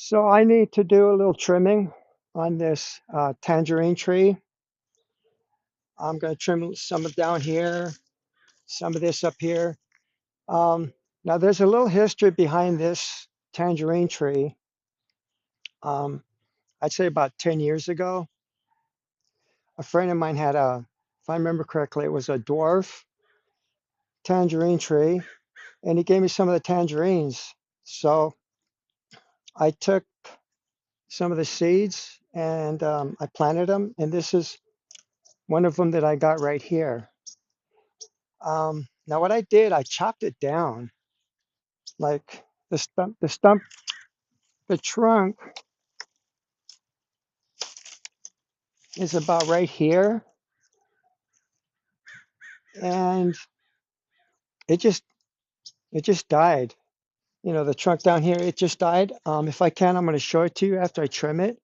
So I need to do a little trimming on this tangerine tree. I'm going to trim some of down here, some of this up here. Now there's a little history behind this tangerine tree. Um, I'd say about 10 years ago, a friend of mine had if I remember correctly, it was a dwarf tangerine tree, and he gave me some of the tangerines. So I took some of the seeds and I planted them, and this is one of them that I got right here. Now what I did, I chopped it down, like the trunk is about right here, and it just it just died. You know, the trunk down here, it just died. If I can, I'm going to show it to you after I trim it.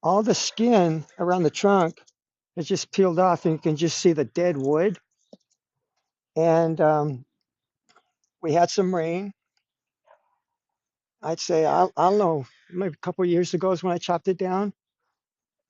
All the skin around the trunk is just peeled off, and you can just see the dead wood. And we had some rain. I'd say I don't know, maybe a couple of years ago is when I chopped it down,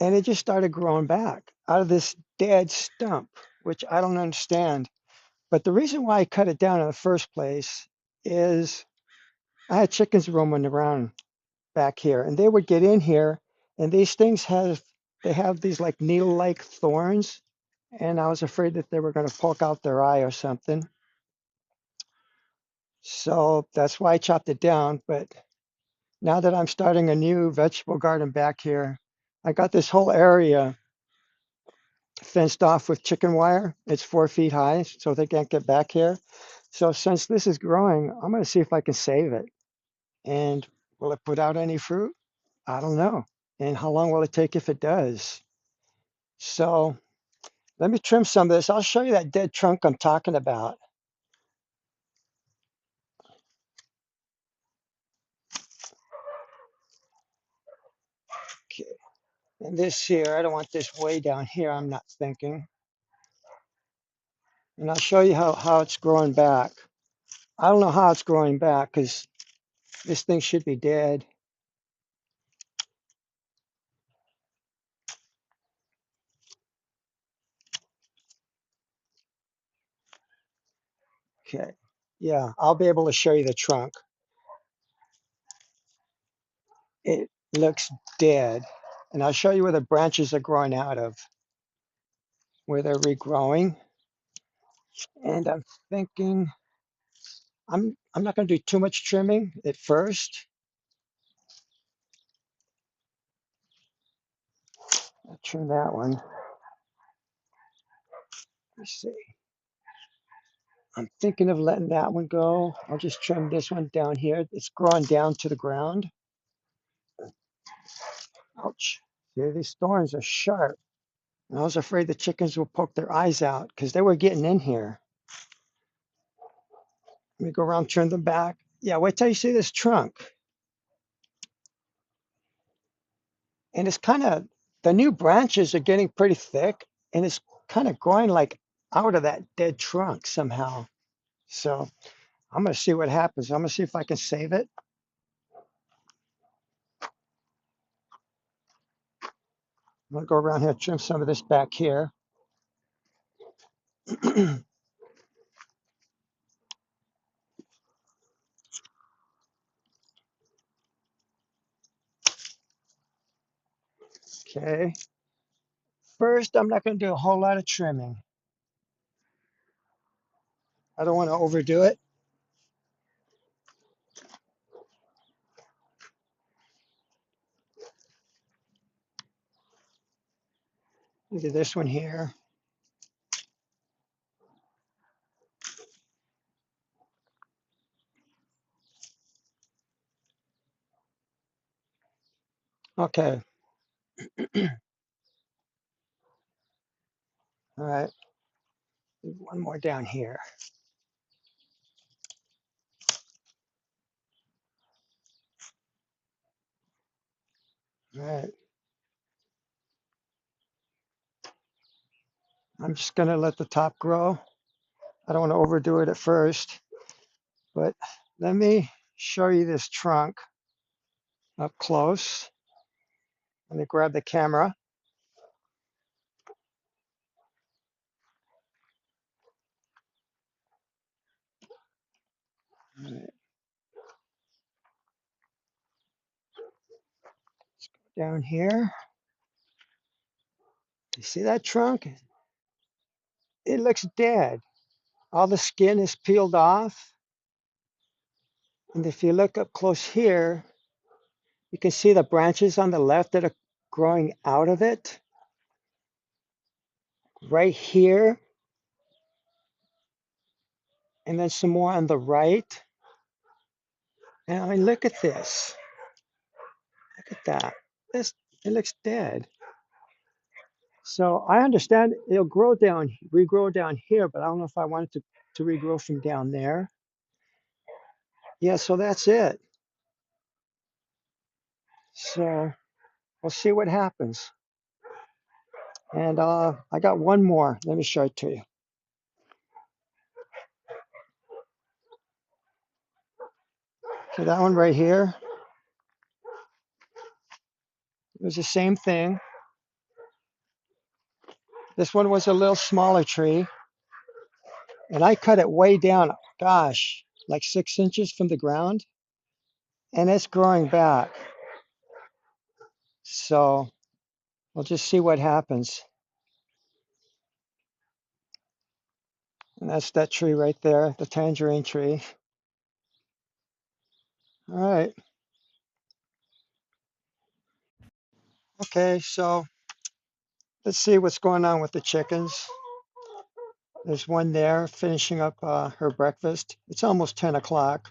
and it just started growing back out of this dead stump, which I don't understand. But the reason why I cut it down in the first place is I had chickens roaming around back here, and they would get in here, and these things have these like needle-like thorns, and I was afraid that they were going to poke out their eye or something. So that's why I chopped it down. But now that I'm starting a new vegetable garden back here, I got this whole area fenced off with chicken wire. It's 4 feet high, so they can't get back here. So since this is growing, I'm going to see if I can save it. And will it put out any fruit? I don't know. And how long will it take if it does? So let me trim some of this. I'll show you that dead trunk I'm talking about. Okay. And this here, I don't want this way down here, I'm not thinking. And I'll show you how it's growing back. I don't know how it's growing back because this thing should be dead. Okay. Yeah, I'll be able to show you the trunk. It looks dead. And I'll show you where the branches are growing out of, where they're regrowing. And I'm thinking I'm not going to do too much trimming at first. I'll trim that one. Let's see. I'm thinking of letting that one go. I'll just trim this one down here. It's growing down to the ground. Ouch. See, these thorns are sharp. And I was afraid the chickens will poke their eyes out because they were getting in here. Let me go around, turn them back. Yeah, wait till you see this trunk. And it's kind of, the new branches are getting pretty thick, and it's kind of growing like out of that dead trunk somehow. So I'm going to see what happens. I'm going to see if I can save it. I'm going to go around here, trim some of this back here. Okay. First, I'm not going to do a whole lot of trimming. I don't want to overdo it. Do this one here. Okay. All right. One more down here. All right. I'm just going to let the top grow. I don't want to overdo it at first, but let me show you this trunk. up close. Let me grab the camera. All right, down here. You see that trunk? It looks dead. All the skin is peeled off. And if you look up close here, you can see the branches on the left that are growing out of it. Right here. And then some more on the right. And I mean, look at this. Look at that. This, it looks dead. So I understand it'll grow down, regrow down here, but I don't know if I want it to regrow from down there. Yeah, so that's it. So we'll see what happens. And I got one more. Let me show it to you. Okay, that one right here. It was the same thing. This one was a little smaller tree. And I cut it way down, gosh, like 6 inches from the ground. And it's growing back. So we'll just see what happens. And that's that tree right there, the tangerine tree. All right. Okay, so let's see what's going on with the chickens. There's one there finishing up her breakfast. It's almost 10 o'clock.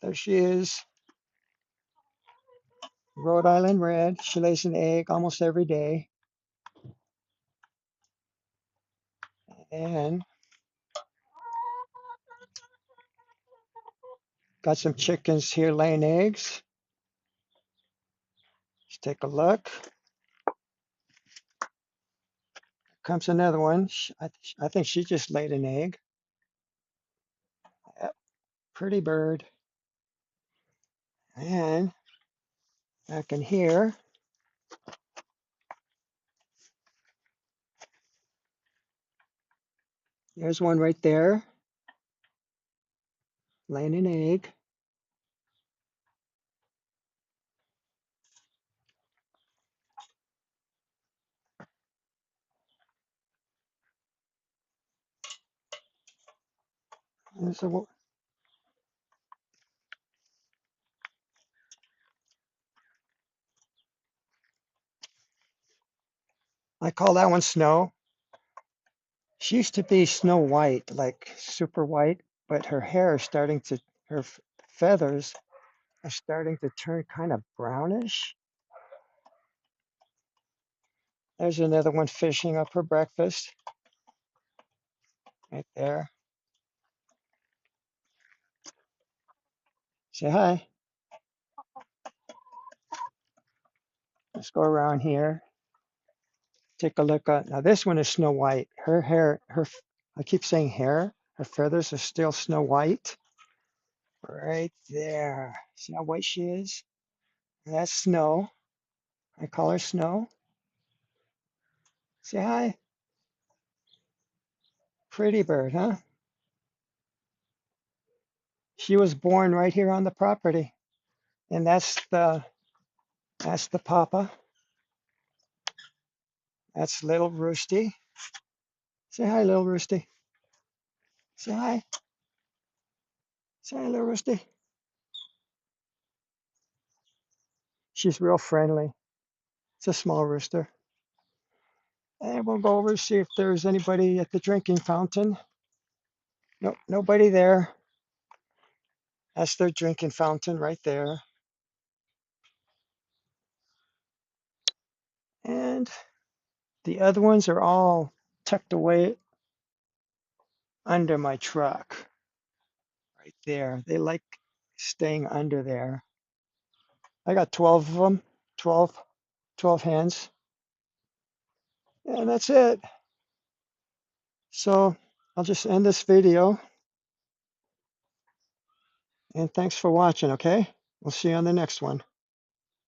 There she is, Rhode Island Red. She lays an egg almost every day. And got some chickens here laying eggs. Let's take a look. Comes another one. I think she just laid an egg. Yep, pretty bird. And back in here, there's one right there, laying an egg. And so I call that one Snow. She used to be Snow White, like super white, but her hair is starting to, her feathers are starting to turn kind of brownish. There's another one finishing up her breakfast right there. Say hi. Let's go around here. Take a look at, now this one is Snow White. Her hair, I keep saying hair, her feathers are still Snow White. Right there. See how white she is? That's Snow. I call her Snow. Say hi. Pretty bird, huh? She was born right here on the property. And that's the papa. That's little Roosty. Say hi, little Roosty. Say hi. Say hi, little Roosty. She's real friendly. It's a small rooster. And we'll go over and see if there's anybody at the drinking fountain. Nope, nobody there. That's their drinking fountain right there. And the other ones are all tucked away under my truck right there. They like staying under there. I got 12 of them, 12 hens. And that's it. So I'll just end this video. And thanks for watching, okay? We'll see you on the next one.